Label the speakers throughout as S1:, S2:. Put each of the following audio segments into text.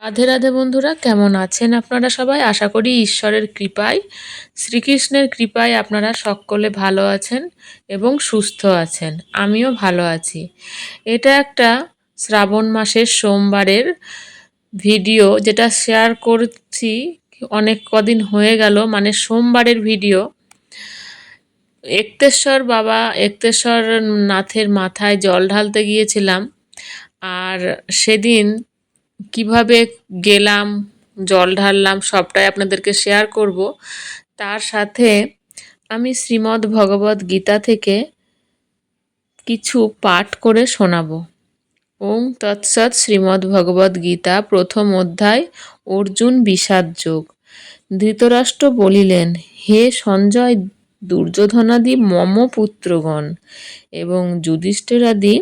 S1: রাধে রাধে বন্ধুরা, কেমন আছেন আপনারা সবাই? আশা করি ঈশ্বরের কৃপায়, শ্রীকৃষ্ণের কৃপায় আপনারা সকলে ভালো আছেন এবং সুস্থ আছেন। আমিও ভালো আছি। এটা একটা শ্রাবণ মাসের সোমবারের ভিডিও, যেটা শেয়ার করছি। অনেক কদিন হয়ে গেল, মানে সোমবারের ভিডিও। এক্তেশ্বর নাথের মাথায় জল ঢালতে গিয়েছিলাম। আর সেদিন কিভাবে গেলাম, জল ঢাললাম, সবটাই আপনাদেরকে শেয়ার করব। তার সাথে আমি শ্রীমদ্ ভগবদ্ গীতা থেকে কিছু পাঠ করে শোনাবো। ওং তৎসৎ। শ্রীমদ্ ভগবদ্ গীতা প্রথম অধ্যায়, অর্জুন বিষাদ যোগ। ধৃতরাষ্ট্র বলিলেন, হে সঞ্জয়, দুর্যোধনাদি মম পুত্রগণ এবং যুধিষ্ঠিরাদি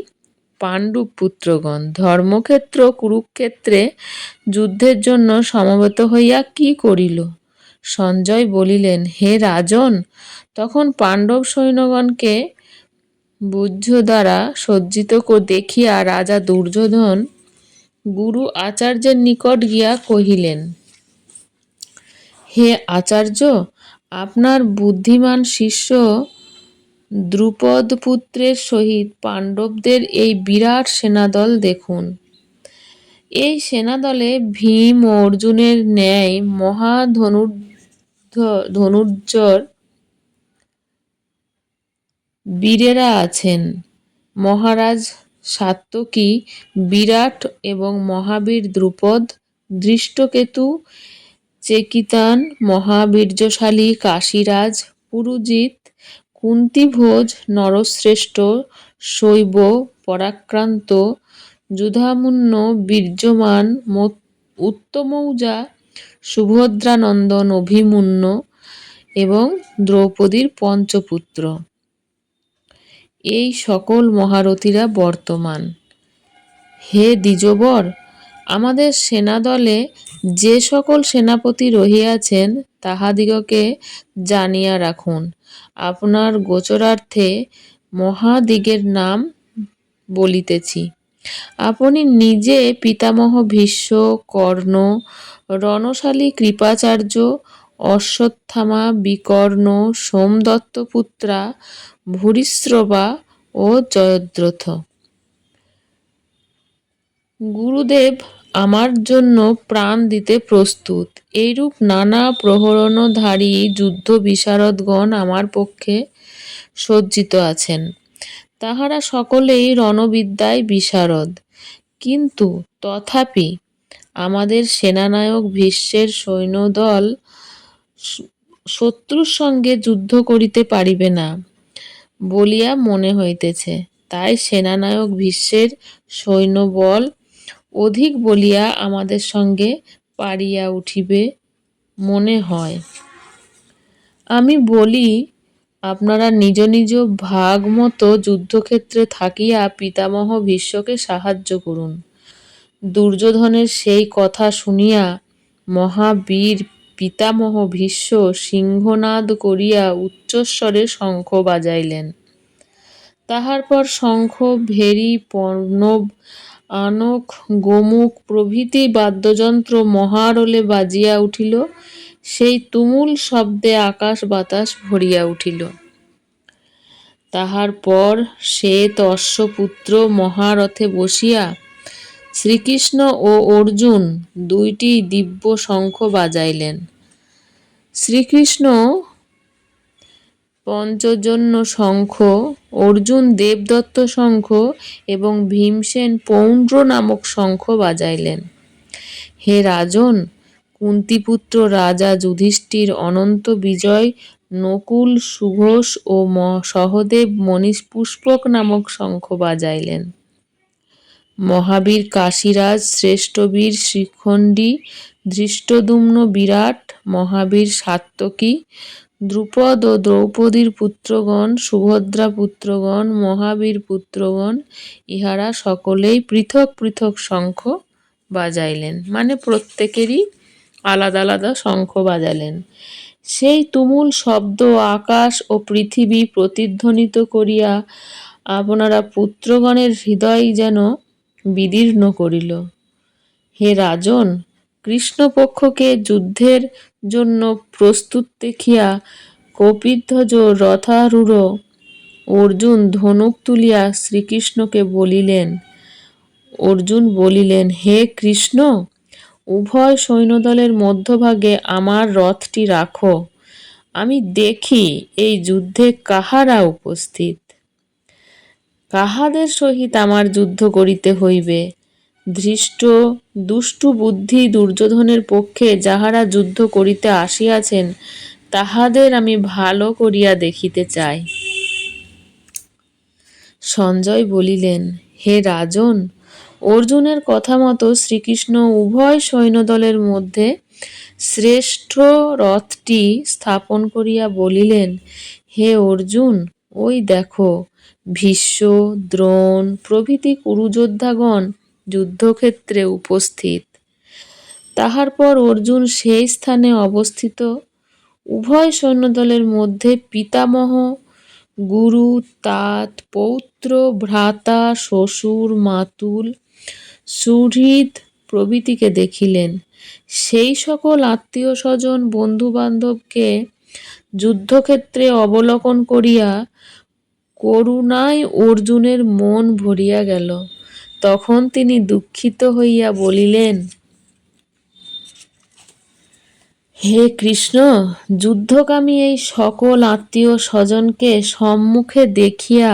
S1: পাণ্ডব পুত্রগণ ধর্মক্ষেত্র কুরুক্ষেত্রে যুদ্ধের জন্য সমবেত হইয়া কি করিল? সঞ্জয় বলিলেন, হে রাজন, তখন পাণ্ডব সৈন্যগণকে বুদ্ধ দ্বারা সজ্জিত দেখিয়া রাজা দুর্যোধন গুরু আচার্যের নিকট গিয়া কহিলেন, হে আচার্য, আপনার বুদ্ধিমান শিষ্য দ্রুপদপুত্রের সহিত পাণ্ডবদের এই বিরাট সেনাদল দেখুন। এই সেনাদলে ভীম ও অর্জুনের ন্যায় ধনুর্ধর বীরেরা আছেন। মহারাজ সাত্যকী বিরাট এবং মহাবীর দ্রুপদ, ধৃষ্টকেতু চেকিতান, মহাবীর্যশালী কাশীরাজ পুরুজিৎ, কুন্তিভোজ নরশ্রেষ্ঠ, শৈব পরাক্রান্ত, যুধামুন্ন বীর্যমান, উত্তমৌজা, সুভদ্রানন্দন অভিমন্যু এবং দ্রৌপদীর পঞ্চপুত্র, এই সকল মহারথীরা বর্তমান। হে দ্বিজবর, আমাদের সেনাদলে যে সকল সেনাপতি রহিয়াছেন তাহাদিগকে জানিয়া রাখুন। আপনার গোচরার্থে মহাদিগের নাম বলিতেছি। আপনি নিজে পিতামহ ভীষ্ম, কর্ণ, রণশালী কৃপাচার্য, অশ্বত্থামা, বিকর্ণ, সোমদত্তপুত্রা, ভূরিশ্রবা ও জয়দ্রথ। গুরুদেব আমার জন্য প্রাণ দিতে প্রস্তুত। এইরূপ নানা প্রহরণধারী যুদ্ধ বিশারদগণ আমার পক্ষে সজ্জিত আছেন। তাহারা সকলেই রণবিদ্যায় বিশারদ, কিন্তু তথাপি আমাদের সেনানায়ক ভীষ্মের সৈন্যদল শত্রুর সঙ্গে যুদ্ধ করিতে পারিবে না বলিয়া মনে হইতেছে। তাই সেনানায়ক ভীষ্মের সৈন্যবল অধিক বলিয়া আমাদের সঙ্গে পারিয়া উঠিবে মনে হয়। আমি বলি, আপনারা নিজ নিজ ভাগ মতো যুদ্ধক্ষেত্রে থাকিয়া পিতামহ ভীষ্মকে সাহায্য করুন। দুর্যোধনের সেই কথা শুনিয়া মহাবীর পিতামহ ভীষ্ম সিংহনাদ করিয়া উচ্চস্বরে শঙ্খ বাজাইলেন। তাহার পর শঙ্খ, ভেরী, পর্ণব, আনক, গোমুখ প্রভৃতি বাদ্যযন্ত্র মহারোলে বাজিয়া উঠিল। সেই তুমুল শব্দে আকাশ বাতাস ভরিয়া উঠিল। তাহার পর শ্বেত অশ্বপুত্র মহারথে বসিয়া শ্রীকৃষ্ণ ও অর্জুন দুইটি দিব্য শঙ্খ বাজাইলেন। শ্রীকৃষ্ণ পঞ্চজন্য শঙ্খ, অর্জুন দেবদত্ত শঙ্খ এবং ভীমসেন পৌণ্ড্র নামক শঙ্খ বাজাইলেন। হে রাজন, কুন্তিপুত্র রাজা যুধিষ্ঠির অনন্ত বিজয়, নকুল, সুঘোষ ও সহদেব মণিপুষ্পক নামক শঙ্খ বাজাইলেন। মহাবীর কাশীরাজ শ্রেষ্ঠবীর শিখণ্ডী, ধৃষ্টদ্যুম্ন বিরাট, মহাবীর সাত্যকী, দ্রুপদ ও দ্রৌপদীর পুত্রগণ, সুভদ্রা পুত্রগণ, মহাবীর পুত্রগণ, ইহারা সকলেই পৃথক পৃথক শঙ্খ বাজাইলেন। মানে প্রত্যেকেরই আলাদা আলাদা শঙ্খ বাজালেন। সেই তুমুল শব্দ আকাশ ও পৃথিবী প্রতিধ্বনিত করিয়া আপনারা পুত্রগণের হৃদয় যেন বিদীর্ণ করিল। হে রাজন, কৃষ্ণপক্ষকে যুদ্ধের জন্য প্রস্তুত দেখিয়া কপিধ্বজ রথারূঢ় অর্জুন ধনুক তুলিয়া শ্রীকৃষ্ণকে বলিলেন। অর্জুন বলিলেন, হে কৃষ্ণ, উভয় সৈন্যদলের মধ্যভাগে আমার রথটি রাখো, আমি দেখি এই যুদ্ধে কাহারা উপস্থিত। কাহাদের সহিত আমার যুদ্ধ করিতে হইবে। ধৃষ্ট দুষ্টু বুদ্ধি দুর্যোধনের পক্ষে যাহারা যুদ্ধ করিতে আসিয়াছেন, তাহাদের আমি ভালো করিয়া দেখিতে চাই। সঞ্জয় বলিলেন, হে রাজন, অর্জুনের কথা মতো শ্রীকৃষ্ণ উভয় সৈন্যদলের মধ্যে শ্রেষ্ঠ রথটি স্থাপন করিয়া বলিলেন, হে অর্জুন, ওই দেখো, ভীষ্ম, দ্রোণ প্রভৃতি কুরুযোদ্ধাগণ যুদ্ধক্ষেত্রে উপস্থিত। তাহার পর অর্জুন সেই স্থানে অবস্থিত উভয় সৈন্যদলের মধ্যে পিতামহ, গুরু, তাত, পৌত্র, ভ্রাতা, শ্বশুর, মাতুল, সুহৃদ প্রভৃতিকে দেখিলেন। সেই সকল আত্মীয় স্বজন বন্ধুবান্ধবকে যুদ্ধক্ষেত্রে অবলোকন করিয়া করুণায় অর্জুনের মন ভরিয়া গেল। তখন তিনি দুঃখিত হইয়া বলিলেন, হে কৃষ্ণ, যুদ্ধকামী এই সকল আত্মীয় স্বজনকে সম্মুখে দেখিয়া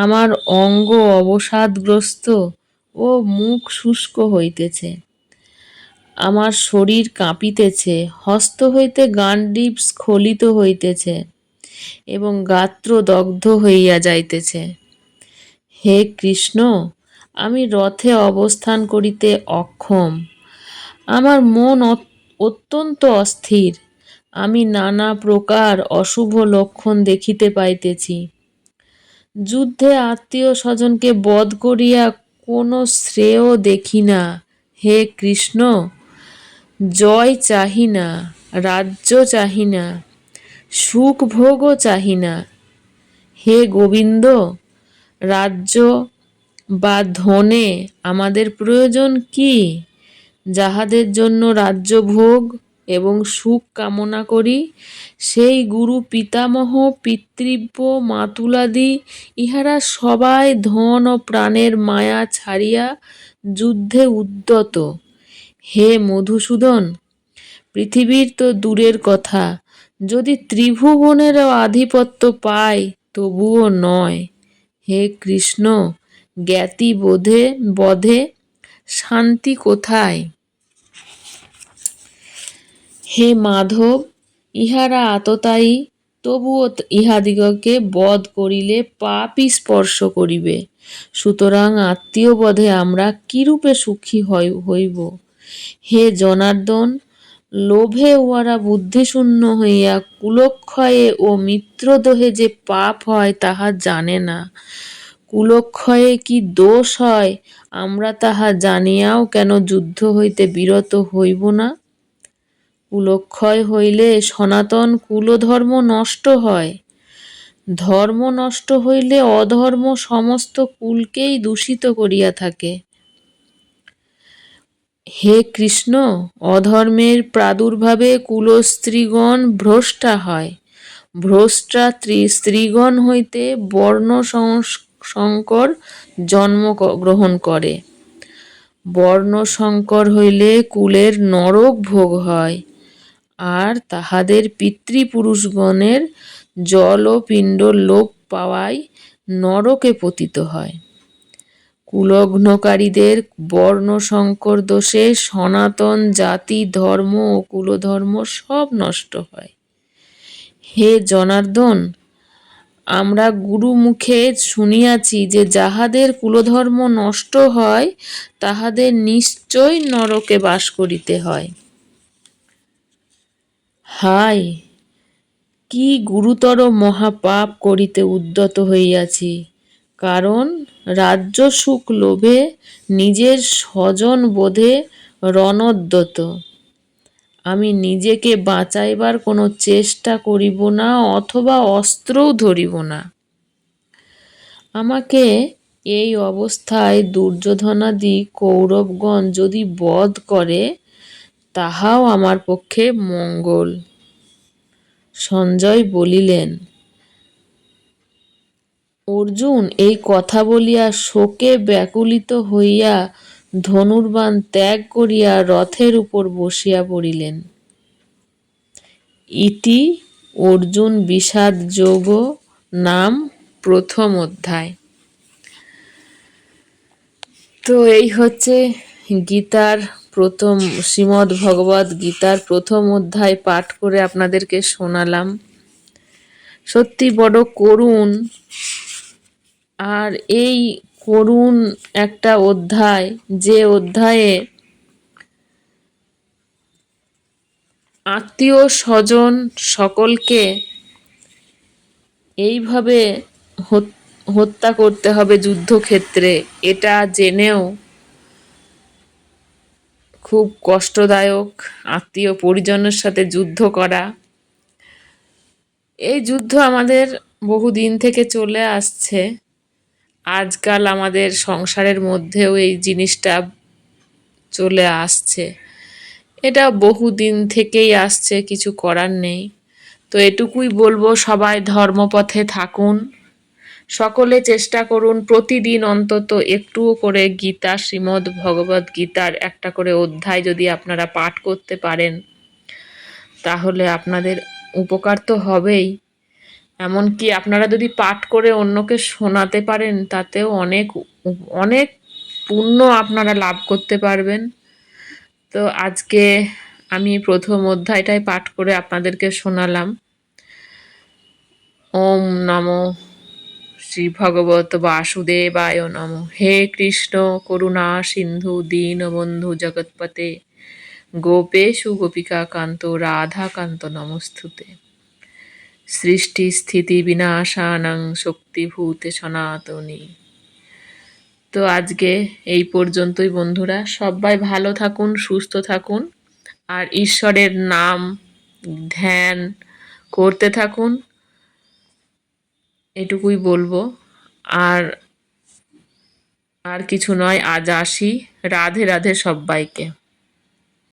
S1: আমার অঙ্গ অবসাদগ্রস্ত ও মুখ শুষ্ক হইতেছে, আমার শরীর কাঁপিতেছে, হস্ত হইতে গান্ডীব স্খলিত হইতেছে এবং গাত্র দগ্ধ হইয়া যাইতেছে। হে কৃষ্ণ, আমি রথে অবস্থান করিতে অক্ষম, আমার মন অত্যন্ত অস্থির, আমি নানা প্রকার অশুভ লক্ষণ দেখিতে পাইতেছি। যুদ্ধে আত্মীয় স্বজনকে বধ করিয়া কোনো শ্রেয় দেখি না। হে কৃষ্ণ, জয় চাহি না, রাজ্য চাহি না, সুখ ভোগও চাহি না। হে গোবিন্দ, রাজ্য বা ধনে আমাদের প্রয়োজন কি? যাহাদের জন্য রাজ্য ভোগ এবং সুখ কামনা করি, সেই গুরু, পিতামহ, পিতৃব্য, মাতুলাদি ইহারা সবাই ধন ও প্রাণের মায়া ছাড়িয়া যুদ্ধে উদ্যত। হে মধুসূদন, পৃথিবীর তো দূরের কথা, যদি ত্রিভুবনেরও আধিপত্য পাই তবুও নয়। হে কৃষ্ণ, জ্ঞাতি বধে শান্তি কোথায়? হে মাধব, ইহারা আততায়ী, তবুও ইহাদিগকে বধ করিলে পাপই স্পর্শ করিবে। সুতরাং আত্মীয় বধে আমরা কিরূপে সুখী হইব? হে জনার্দন, লোভে উহারা বুদ্ধিশূন্য হইয়া কুলক্ষয়ে ও মিত্রদোহে যে পাপ হয় তাহা জানে না। কুলক্ষয়ে কি দোষ হয় আমরা তাহা জানিয়াও কেন যুদ্ধ হইতে বিরত হইব না? কুলক্ষয় হইলে সনাতন কুলধর্ম নষ্ট হয়, ধর্ম নষ্ট হইলে অধর্ম সমস্ত কুলকেই দূষিত করিয়া থাকে। হে কৃষ্ণ, অধর্মের প্রাদুর্ভাবে কুলস্ত্রীগণ ভ্রষ্টা হয়, ভ্রষ্টা স্ত্রীগণ হইতে বর্ণ সংকর জন্ম গ্রহণ করে, বর্ণ সংকর হইলে কুলের নরক ভোগ হয়, আর তাহাদের পিতৃপুরুষগণের জল ও পিণ্ড লোপ পাওয়ায় নরকে পতিত হয়। কুলগ্নকারীদের বর্ণসংকর দোষে সনাতন জাতি, ধর্ম ও কুলধর্ম সব নষ্ট হয়। হে জনার্দন, আমরা গুরুমুখে শুনিয়াছি যে যাহাদের কুলধর্ম নষ্ট হয় তাহাদের নিশ্চয় নরকে বাস করিতে হয়। হায়, কি গুরুতর মহাপাপ করিতে উদ্যত হইয়াছি! কারণ রাজ্যসুখ লোভে নিজের স্বজন বোধে রণোদ্যত। আমি নিজেকে বাঁচাইবার কোনো চেষ্টা করিব না, অথবা অস্ত্রও ধরিব না। আমাকে এই অবস্থায় দুর্যোধনাদি কৌরবগণ যদি বধ করে, তাহাও আমার পক্ষে মঙ্গল। সঞ্জয় বলিলেন, অর্জুন এই কথা বলিয়া শোকে ব্যাকুলিত হইয়া ধনুর্বাণ ত্যাগ করিয়া রথের উপর বসিয়া পড়িলেন। ইতি অর্জুন বিষাদ যোগ নাম প্রথম অধ্যায়। তো এই হচ্ছে গীতার প্রথম, শ্রীমদ্ ভগবদ গীতার প্রথম অধ্যায় পাঠ করে আপনাদেরকে শোনালাম। সত্যি বড় করুণ, আর এই করুণ একটা অধ্যায়, যে অধ্যায়ে আত্মীয় স্বজন সকলকে এইভাবে হত্যা করতে হবে যুদ্ধক্ষেত্রে, এটা জেনেও খুব কষ্টদায়ক। আত্মীয় পরিজনের সাথে যুদ্ধ করা, এই যুদ্ধ আমাদের বহুদিন থেকে চলে আসছে। আজকাল আমাদের সংসারের মধ্যেও এই জিনিসটা চলে আসছে। এটা বহুদিন থেকেই আসছে, কিছু করার নেই। তো এটুকুই বলবো, সবাই ধর্মপথে থাকুন, সকলে চেষ্টা করুন প্রতিদিন অন্তত একটুও করে গীতা, শ্রীমদ্ ভগবদ গীতার একটা করে অধ্যায় যদি আপনারা পাঠ করতে পারেন, তাহলে আপনাদের উপকার তো হবেই। এমনকি আপনারা যদি পাঠ করে অন্যকে শোনাতে পারেন, তাতেও অনেক অনেক পুণ্য আপনারা লাভ করতে পারবেন। তো আজকে আমি প্রথম অধ্যায়টাই পাঠ করে আপনাদেরকে শোনালাম। ওম নমো শ্রী ভগবত বাসুদেবায় নমঃ। হে কৃষ্ণ করুণা সিন্ধু দীনবন্ধু জগৎপতে গোপেশু গোপিকা কান্ত রাধা কান্ত নমস্তুতে। সৃষ্টি স্থিতি বিনাশানাং শক্তিভূতে সনাতনী। তো আজকে এই পর্যন্তই বন্ধুরা, সবাই ভালো থাকুন, সুস্থ থাকুন, আর ঈশ্বরের নাম ধ্যান করতে থাকুন, এটুকুই বলবো। আর আর কিছু নয়। আজ আসি। রাধে রাধে সব্বাইকে।